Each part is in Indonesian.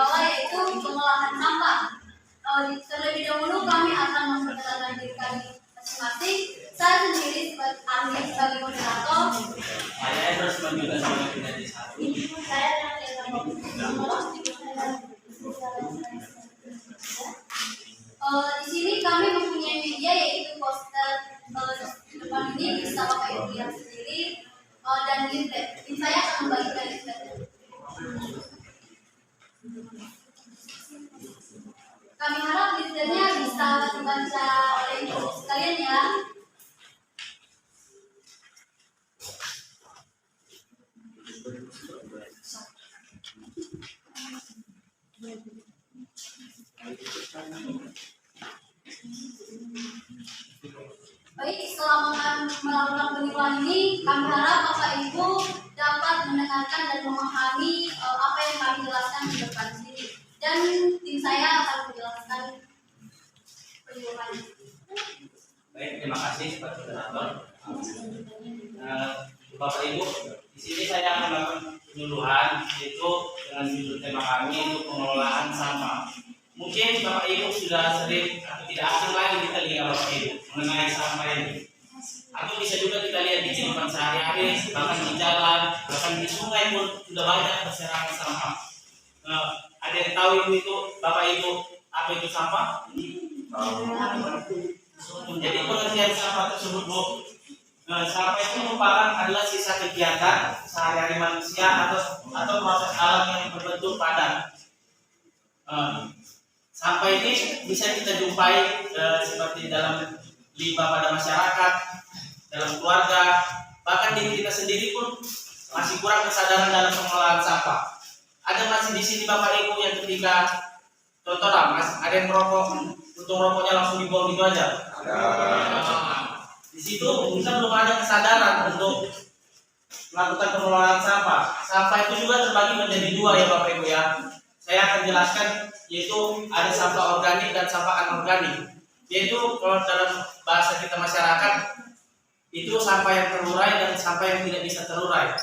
bawah, yaitu pengolahan sampah. Terlebih dahulu kami akan memperkenalkan diri kami masing-masing. Saya sendiri sebagai ahli sebagai moderator. Saya terus juga sebagai penjadi satu. Saya di sini kami mempunyai media, yaitu poster. Di depan ini bisa Bapak Ibu lihat sendiri, dan leaflet. Saya akan membagikan leafletnya. Kami harap leafletnya bisa dibaca oleh ibu sekalian ya. Baik, selama melakukan penipuan ini, kami harap Bapak Ibu dapat mendengarkan dan memahami apa yang kami jelaskan di depan sini. Dan tim saya akan menjelaskan penipuannya. Baik, terima kasih Pak Moderator. Bapak Ibu, di sini saya akan melakukan penyuluhan, yaitu dengan judul tema kami itu pengelolaan sampah. Mungkin Bapak Ibu sudah sering atau tidak asing lagi di telinga Bapak Ibu mengenai sampah ini. Atau bisa juga kita lihat di kehidupan sehari-hari, bahkan di jalan, bahkan di sungai pun sudah banyak berserakan sampah. Ada yang tahu itu Bapak Ibu apa itu sampah? Jadi pengertian sampah tersebut, Bu, sampah itu merupakan adalah sisa kegiatan sehari-hari manusia atau proses alam yang berbentuk padat. Sampah ini bisa kita jumpai seperti dalam limbah pada masyarakat, dalam keluarga, bahkan diri kita sendiri pun masih kurang kesadaran dalam pengelolaan sampah. Ada masih di sini Bapak Ibu yang ketika contoh lah, ada yang merokok, untung rokoknya langsung dibuang gitu aja. Di situ kita belum ada kesadaran untuk melakukan pengelolaan sampah. Sampah itu juga terbagi menjadi dua ya Bapak Ibu ya. Saya akan jelaskan, yaitu ada sampah organik dan sampah anorganik. Yaitu kalau dalam bahasa kita masyarakat, itu sampah yang terurai dan sampah yang tidak bisa terurai.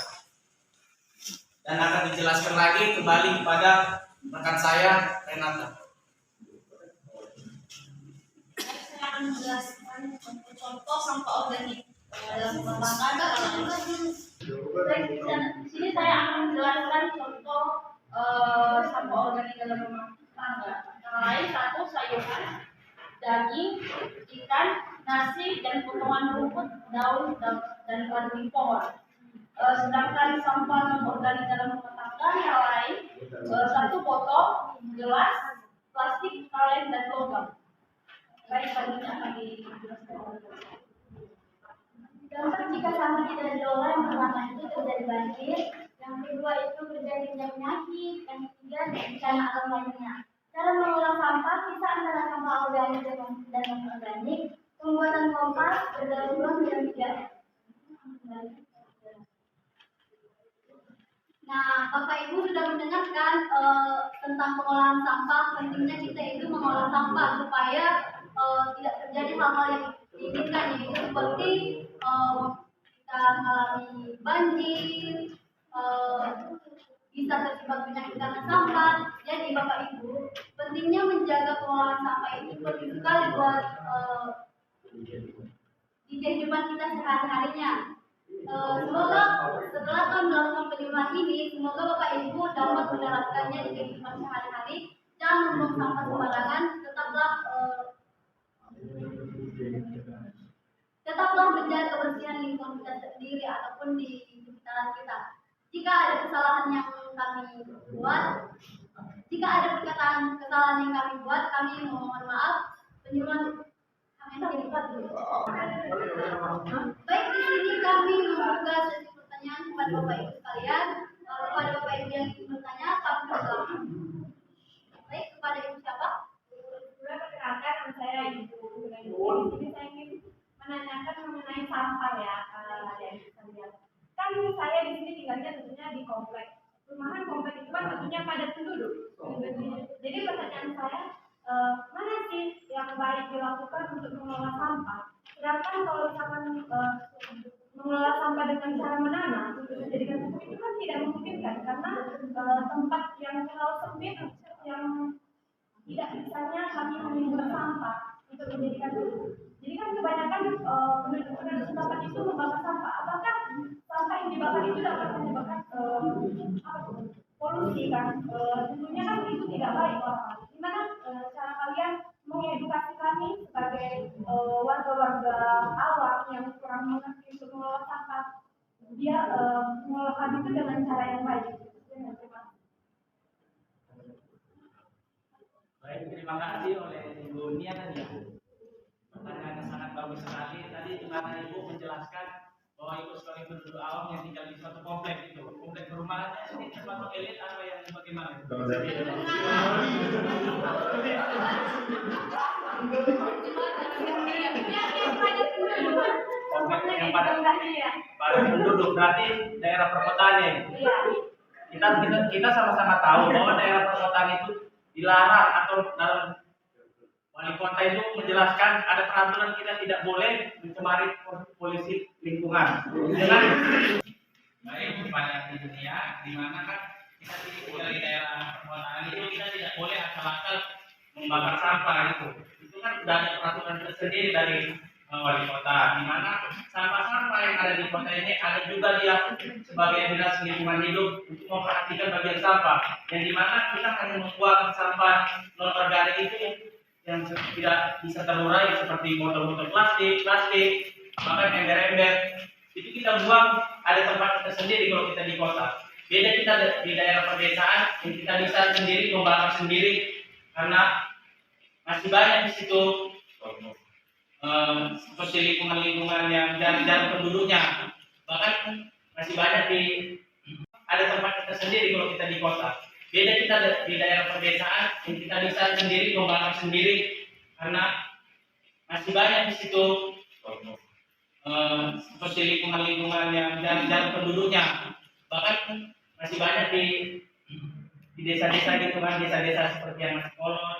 Dan akan dijelaskan lagi kembali kepada rekan saya, Renata. Saya akan menjelaskan contoh sampah organik dalam rumah tangga. Di sini saya akan menjelaskan contoh sampah organik dalam rumah tangga. Yang lain satu sayuran, daging, ikan, nasi, dan potongan rumput, daun, dan ranting pohon. Sedangkan sampah non-organik dalam rumah tangga yang lain satu botol, gelas, plastik, kaleng, dan logam. Baik, selanjutnya akan dijelaskan oleh dampak jika sampah tidak diolah. Yang pertama itu terjadi banjir, yang kedua itu terjadinya penyakit, yang ketiga bencana alam lainnya. Cara mengolah sampah bisa antara sampah organik dan non-organik, pembuatan kompas, berdaur ulang, dan tidak. Nah, Bapak Ibu sudah mendengarkan tentang pengolahan sampah. Pentingnya kita itu mengolah sampah supaya tidak terjadi hal-hal yang diinginkan, yaitu seperti kita mengalami banjir, bisa terjebak penyakit karena sampah. Jadi Bapak Ibu, pentingnya menjaga pengolahan sampah itu penting sekali buat di kehidupan kita sehari-harinya. Semoga setelah kami melakukan penyuluhan ini, semoga Bapak Ibu dapat menerapkannya di kehidupan sehari-hari. Jangan membuang sampah sembarangan, tetaplah menjaga kebersihan lingkungan kita sendiri ataupun di sekitaran kita. Jika ada kesalahan yang kami buat, jika ada kesalahan yang kami buat, kami mohon maaf. Penyuluhan kami cepat dulu. Baik, di sini kami membuka sesi pertanyaan kepada Bapak Ibu sekalian. Kepada Bapak Ibu yang ingin bertanya, kami persilakan. Baik, kepada Ibu siapa? Perkenalkan, nama saya Ibu. Di sini saya ingin menanyakan mengenai sampah ya, dari sekalian. Kan saya di sini tinggalnya tentunya di komplek. Rumahan komplek itu kan tentunya padat penduduk. Jadi pertanyaan saya, mana sih yang baik dilakukan untuk mengelola sampah? Sedangkan kalau misalkan mengelola sampah dengan cara menanam untuk menjadikan pupuk itu kan tidak memungkinkan karena tempat yang terlalu sempit kami menimbun sampah untuk menjadikan dulu. Jadi kan kebanyakan penduduk tempat itu membakar sampah. Apakah sampah yang dibakar itu dapat menyebabkan polusi kan? Tentunya kan itu tidak baik orang. Gimana cara kalian mengedukasi kami sebagai warga-warga awam yang kurang mengerti untuk mengelola sampah biar mengelolanya itu dengan cara yang baik? Terima kasih. Baik, terima kasih oleh Ibu Nia tadi ya. Pertanyaannya sangat bagus sekali. Tadi di mana Ibu menjelaskan bahwa Ibu sebagai penduduk awam yang tinggal di suatu komplek itu, komplek perumahannya ini termasuk elit atau yang bagaimana? Komplek yang pada penduduk berarti daerah perkotaan ya. Kita sama-sama tahu bahwa daerah perkotaan itu dilarang atau dalam wali kota itu menjelaskan ada peraturan kita tidak boleh mencemari polisi lingkungan. Dengan baik kepada di dunia di mana kan kita tinggal di daerah perkotaan itu kita tidak boleh asal-asal membakar sampah itu. Itu kan sudah ada peraturan tersendiri dari wali kota di mana sampah-sampah yang ada di kota ini ada juga dia sebagai dinas lingkungan hidup untuk memperhatikan bagian sampah yang di mana kita hanya membuang sampah non organik itu yang tidak bisa terurai seperti botol-botol plastik, bahkan ember-ember itu kita buang ada tempat kita sendiri kalau kita di kota. Beda kita di daerah pedesaan yang kita bisa sendiri membakar sendiri karena masih banyak di situ seperti lingkungan-lingkungan yang jarang penduduknya, bahkan masih banyak ada tempat kita sendiri kalau kita di kota. Beda kita di daerah pedesaan yang kita bisa sendiri membakar sendiri karena masih banyak di situ seperti lingkungan-lingkungan yang jarang penduduknya, bahkan masih banyak di desa-desa gitu kan, desa-desa seperti yang masih kolot,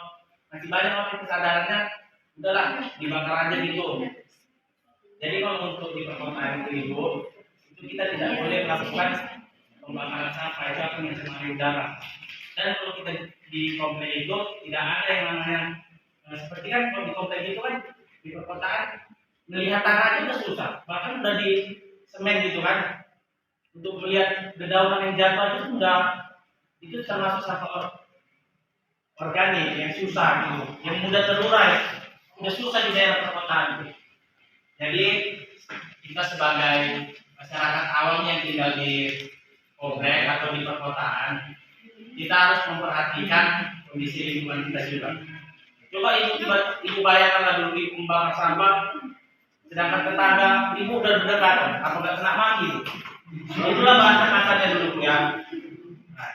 masih banyak orang kesadarannya udahlah dibakar aja gitu. Jadi kalau untuk di perkotaan itu kita tidak boleh melakukan pembakaran sampah, itu akan mencemari udara. Dan kalau kita di komplek itu tidak ada yang namanya seperti kan kalau di komplek itu kan di perkotaan melihat tanah aja udah susah, bahkan udah di semen gitu kan untuk melihat dedaunan yang jatuh itu sudah itu termasuk sampah organik yang susah gitu, yang mudah terurai. Sudah susah di daerah perkotaan. Jadi kita sebagai masyarakat awam yang tinggal di komplek atau di perkotaan, kita harus memperhatikan kondisi lingkungan kita juga. Coba ibu bayangkanlah dulu ibu membakar sampah, sedangkan tetangga ibu udah berdekatan, apa nggak kena maki? Itulah bahasa kasarnya dulu ya. Nah,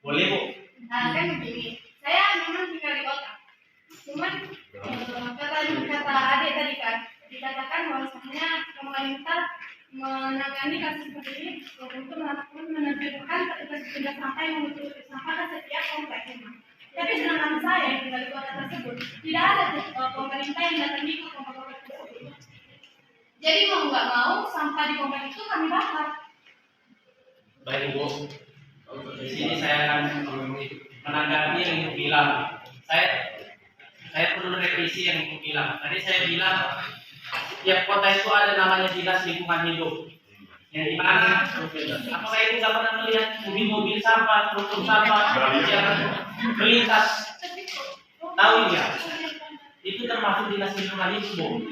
boleh Bu? Nah kan begini, saya memang tinggal di kota. Cuman kata adik tadi kan dikatakan bahwasanya pemerintah menangani kasus seperti ini untuk menerjunkan petugas sampah yang mengumpulkan sampah ke setiap komplek rumah. Tapi sedangkan saya yang tinggal di kota tersebut tidak ada pemerintah yang datangi ke komplek tersebut. Jadi mau nggak mau sampah di komplek itu kami bakar. Baik Bu, di sini saya akan menanggapi yang Ibu bilang. Saya perlu revisi yang Ibu bilang. Tadi saya bilang tiap kota itu ada namanya dinas lingkungan hidup. Yang di mana? Apakah Ibu nggak pernah melihat mobil-mobil sampah, truk sampah yang melintas? Tahu ya? Itu termasuk dinas lingkungan hidup.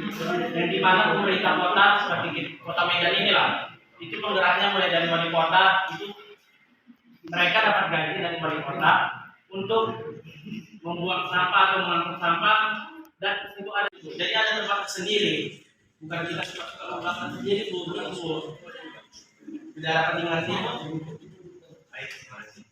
Yang di mana pemerintah kota seperti kota Medan inilah. Itu penggeraknya mulai dari wali kota itu mereka dapat gaji dari wali kota untuk membuang sampah atau mengangkut sampah dan itu ada. Jadi ada tempat sendiri, bukan kita suka melakukan sendiri Bu. Tidak dapat dimengerti. Baik, terima kasih.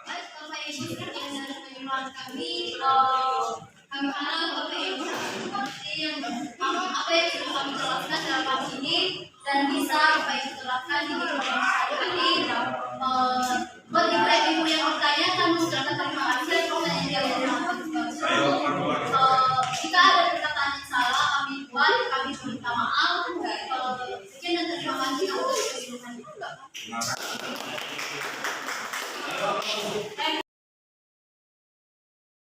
Baik, Bapak Ibu yang dari penyuluhan kami harap Bapak Ibu seperti yang apa yang sudah kami jelaskan dalam hal ini dan bisa Bapak Ibu terapkan di kehidupan sehari-hari. Buat ibu yang bertanya, kami ucapkan terima kasih atas pertanyaan yang bagus. Jika ada perkataan yang salah kami buat, kami minta maaf. Sekian dan terima kasih atas kehidupan.